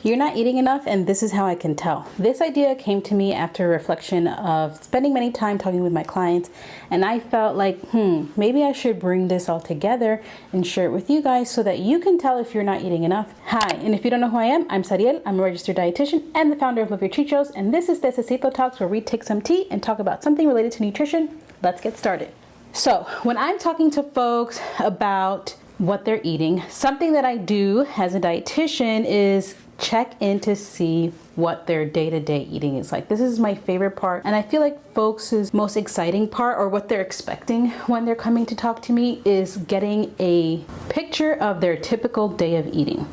You're not eating enough, and this is how I can tell. This idea came to me after a reflection of spending many time talking with my clients, and I felt like, maybe I should bring this all together and share it with you guys so that you can tell if you're not eating enough. Hi, and if you don't know who I am, I'm Zariel. I'm a registered dietitian and the founder of Love Your Treat Shows, and this is Técesito Talks, where we take some tea and talk about something related to nutrition. Let's get started. So when I'm talking to folks about what they're eating, something that I do as a dietitian is check in to see what their day-to-day eating is like. This is my favorite part, and I feel like folks' most exciting part, or what they're expecting when they're coming to talk to me, is getting a picture of their typical day of eating.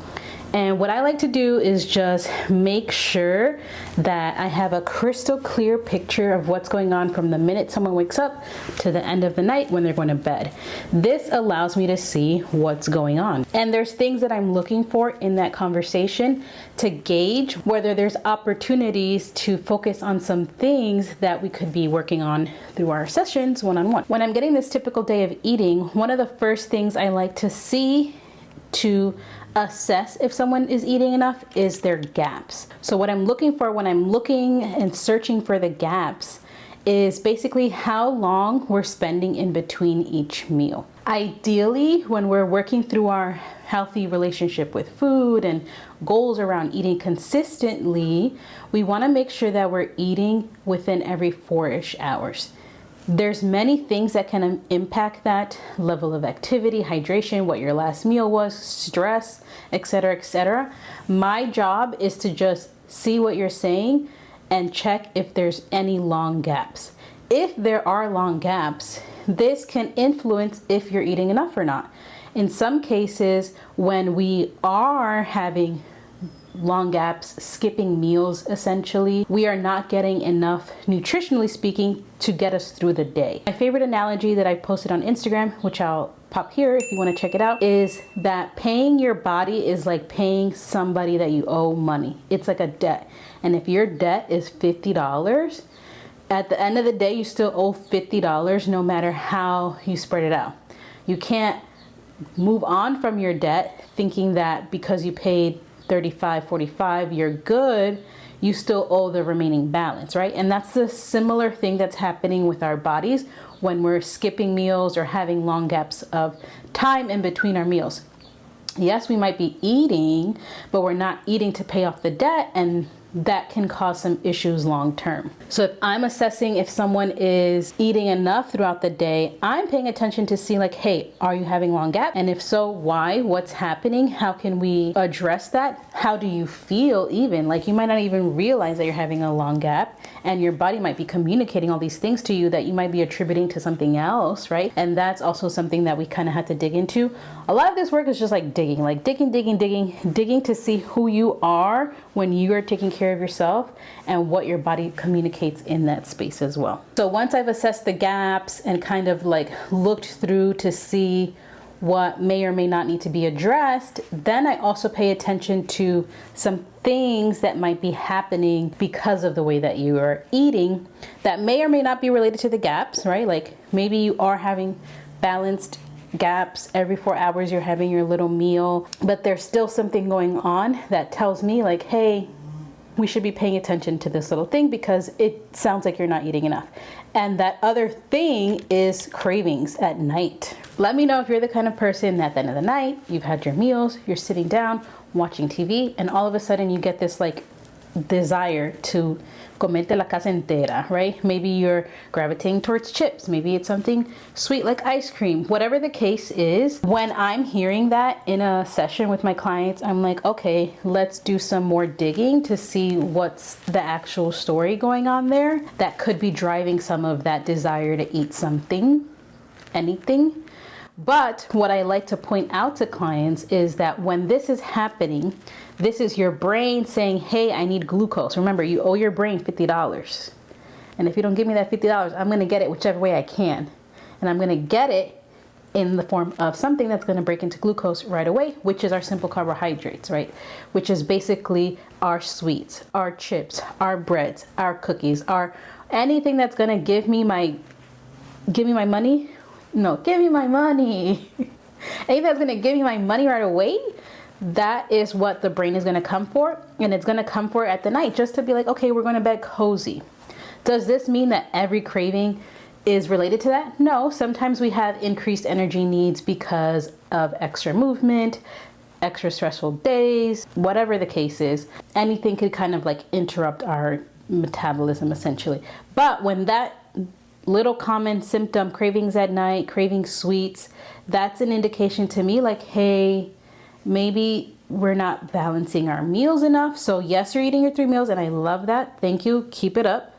And what I like to do is just make sure that I have a crystal clear picture of what's going on from the minute someone wakes up to the end of the night when they're going to bed. This allows me to see what's going on. And there's things that I'm looking for in that conversation to gauge whether there's opportunities to focus on some things that we could be working on through our sessions one-on-one. When I'm getting this typical day of eating, one of the first things I like to see to assess if someone is eating enough is their gaps. So what I'm looking for when I'm looking and searching for the gaps is basically how long we're spending in between each meal. Ideally, when we're working through our healthy relationship with food and goals around eating consistently, we want to make sure that we're eating within every 4-ish hours. There's many things that can impact that: level of activity, hydration, what your last meal was, stress, etc., etc. My job is to just see what you're saying and check if there's any long gaps. If there are long gaps, this can influence if you're eating enough or not. In some cases, when we are having long gaps, skipping meals, essentially, we are not getting enough, nutritionally speaking, to get us through the day. My favorite analogy that I posted on Instagram, which I'll pop here if you want to check it out, is that paying your body is like paying somebody that you owe money. It's like a debt. And if your debt is $50, at the end of the day, you still owe $50 no matter how you spread it out. You can't move on from your debt thinking that because you paid $35, $45, you're good, you still owe the remaining balance, right? And that's the similar thing that's happening with our bodies when we're skipping meals or having long gaps of time in between our meals. Yes, we might be eating, but we're not eating to pay off the debt, and that can cause some issues long term. So if I'm assessing if someone is eating enough throughout the day, I'm paying attention to see like, hey, are you having long gaps? And if so, why? What's happening? How can we address that? How do you feel even? Like, you might not even realize that you're having a long gap, and your body might be communicating all these things to you that you might be attributing to something else, right? And that's also something that we kind of had to dig into. A lot of this work is just like digging to see who you are when you are taking care of yourself and what your body communicates in that space as well. So once I've assessed the gaps and kind of like looked through to see what may or may not need to be addressed, then I also pay attention to some things that might be happening because of the way that you are eating that may or may not be related to the gaps, right? Like maybe you are having balanced gaps. Every 4 hours you're having your little meal, but there's still something going on that tells me like, hey, we should be paying attention to this little thing because it sounds like you're not eating enough. And that other thing is cravings at night. Let me know if you're the kind of person that at the end of the night, you've had your meals, you're sitting down watching TV, and all of a sudden you get this like desire to comerte la casa entera, right? Maybe you're gravitating towards chips. Maybe it's something sweet like ice cream. Whatever the case is, when I'm hearing that in a session with my clients, I'm like, okay, let's do some more digging to see what's the actual story going on there that could be driving some of that desire to eat something, anything. But what I like to point out to clients is that when this is happening, this is your brain saying, hey, I need glucose. Remember, you owe your brain $50. And if you don't give me that $50, I'm going to get it whichever way I can. And I'm going to get it in the form of something that's going to break into glucose right away, which is our simple carbohydrates, right? Which is basically our sweets, our chips, our breads, our cookies, our anything that's going to give me my money. No, give me my money. Anything that's going to give me my money right away, that is what the brain is going to come for. And it's going to come for at the night just to be like, okay, we're going to bed cozy. Does this mean that every craving is related to that? No, sometimes we have increased energy needs because of extra movement, extra stressful days, whatever the case is. Anything could kind of like interrupt our metabolism essentially. But when that little common symptom, cravings at night, craving sweets, that's an indication to me like, hey, maybe we're not balancing our meals enough. So yes, you're eating your 3 meals and I love that. Thank you. Keep it up.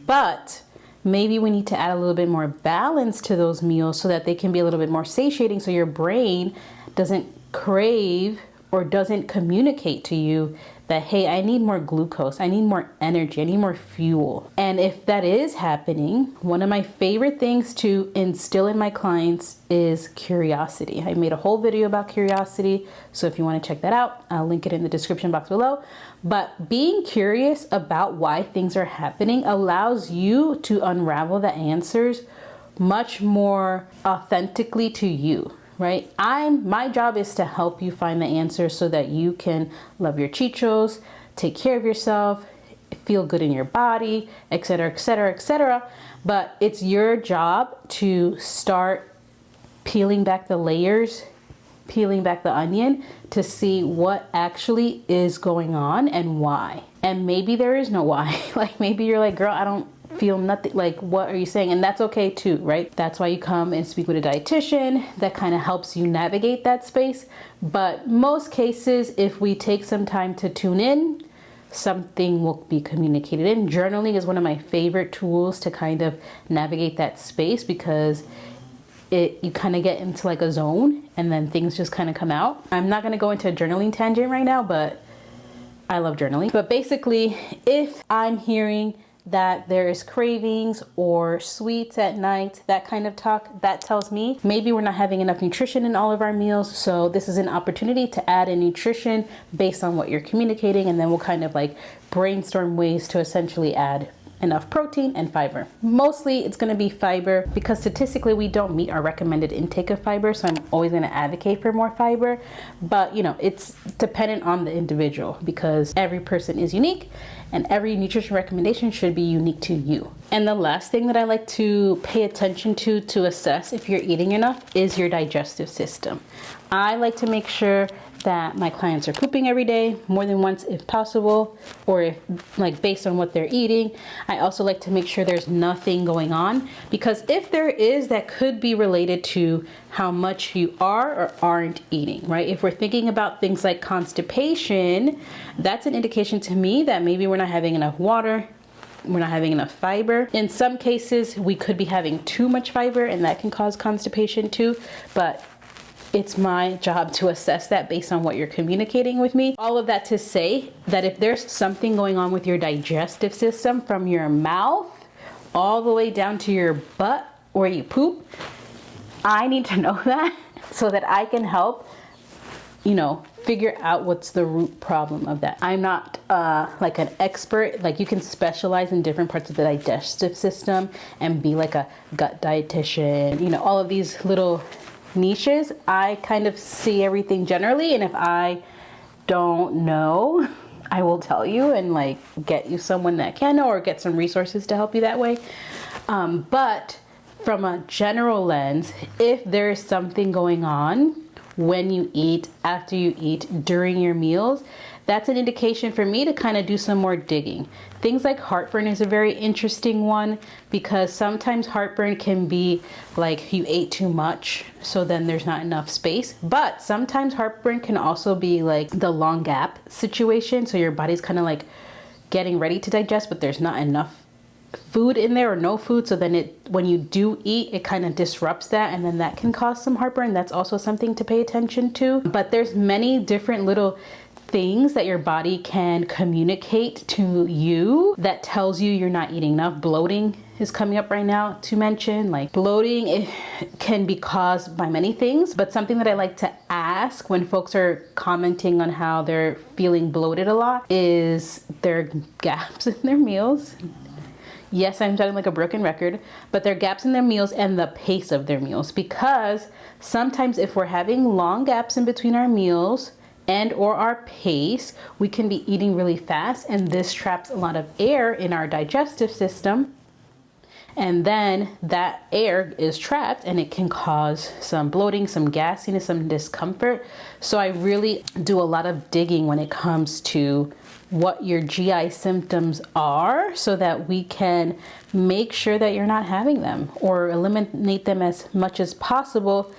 But maybe we need to add a little bit more balance to those meals so that they can be a little bit more satiating, so your brain doesn't crave or doesn't communicate to you that, hey, I need more glucose, I need more energy, I need more fuel. And if that is happening, one of my favorite things to instill in my clients is curiosity. I made a whole video about curiosity, so if you want to check that out, I'll link it in the description box below. But being curious about why things are happening allows you to unravel the answers much more authentically to you. Right? My job is to help you find the answer so that you can love your chichos, take care of yourself, feel good in your body, etc., etc., etc. But it's your job to start peeling back the layers, peeling back the onion to see what actually is going on and why. And maybe there is no why. Like maybe you're like, girl, I don't feel nothing. Like, what are you saying? And that's okay too, right? That's why you come and speak with a dietitian that kind of helps you navigate that space. But most cases, if we take some time to tune in, something will be communicated in. Journaling is one of my favorite tools to kind of navigate that space because you kind of get into like a zone and then things just kind of come out. I'm not going to go into a journaling tangent right now, but I love journaling. But basically, if I'm hearing that there is cravings or sweets at night, that kind of talk, that tells me maybe we're not having enough nutrition in all of our meals. So this is an opportunity to add in nutrition based on what you're communicating, and then we'll kind of like brainstorm ways to essentially add enough protein and fiber. Mostly it's going to be fiber because statistically we don't meet our recommended intake of fiber, so I'm always going to advocate for more fiber. But you know, it's dependent on the individual because every person is unique and every nutrition recommendation should be unique to you. And the last thing that I like to pay attention to assess if you're eating enough is your digestive system. I like to make sure that my clients are pooping every day, more than once if possible, or if like based on what they're eating. I also like to make sure there's nothing going on, because if there is, that could be related to how much you are or aren't eating, right? If we're thinking about things like constipation, that's an indication to me that maybe we're not having enough water, we're not having enough fiber. In some cases, we could be having too much fiber and that can cause constipation too, but it's my job to assess that based on what you're communicating with me. All of that to say that if there's something going on with your digestive system from your mouth all the way down to your butt where you poop, I need to know that so that I can help, you know, figure out what's the root problem of that. I'm not like an expert. Like, you can specialize in different parts of the digestive system and be like a gut dietitian, you know, all of these little niches. I kind of see everything generally, and if I don't know, I will tell you and like get you someone that can know, or get some resources to help you that way. But from a general lens, if there is something going on when you eat, after you eat, during your meals, that's an indication for me to kind of do some more digging. Things like heartburn is a very interesting one, because sometimes heartburn can be like you ate too much, so then there's not enough space. But sometimes heartburn can also be like the long gap situation, so your body's kind of like getting ready to digest, but there's not enough food in there or no food, so then when you do eat, it kind of disrupts that, and then that can cause some heartburn. That's also something to pay attention to. But there's many different little things that your body can communicate to you that tells you you're not eating enough. Bloating is coming up right now to mention. Like, bloating, it can be caused by many things, but something that I like to ask when folks are commenting on how they're feeling bloated a lot is there gaps in their meals. Yes, I'm sounding like a broken record, but they're gaps in their meals and the pace of their meals, because sometimes if we're having long gaps in between our meals and or our pace, we can be eating really fast, and this traps a lot of air in our digestive system. And then that air is trapped and it can cause some bloating, some gassiness, some discomfort. So I really do a lot of digging when it comes to what your GI symptoms are, so that we can make sure that you're not having them or eliminate them as much as possible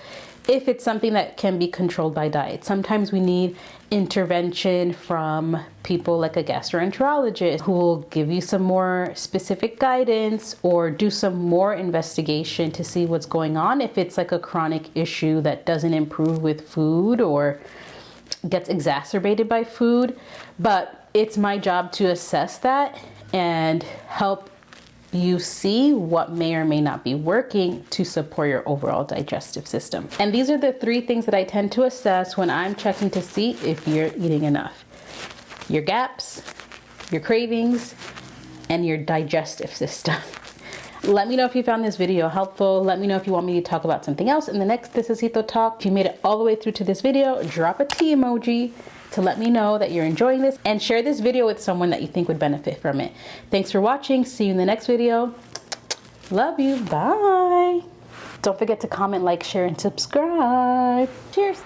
if it's something that can be controlled by diet. Sometimes we need intervention from people like a gastroenterologist who will give you some more specific guidance or do some more investigation to see what's going on, if it's like a chronic issue that doesn't improve with food or gets exacerbated by food. But it's my job to assess that and help you see what may or may not be working to support your overall digestive system. And these are the 3 things that I tend to assess when I'm checking to see if you're eating enough: your gaps, your cravings, and your digestive system. Let me know if you found this video helpful. Let me know if you want me to talk about something else in the next Técesito talk. If you made it all the way through to this video, drop a tea emoji to let me know that you're enjoying this, and share this video with someone that you think would benefit from it. Thanks for watching. See you in the next video. Love you. Bye. Don't forget to comment, like, share, and subscribe. Cheers.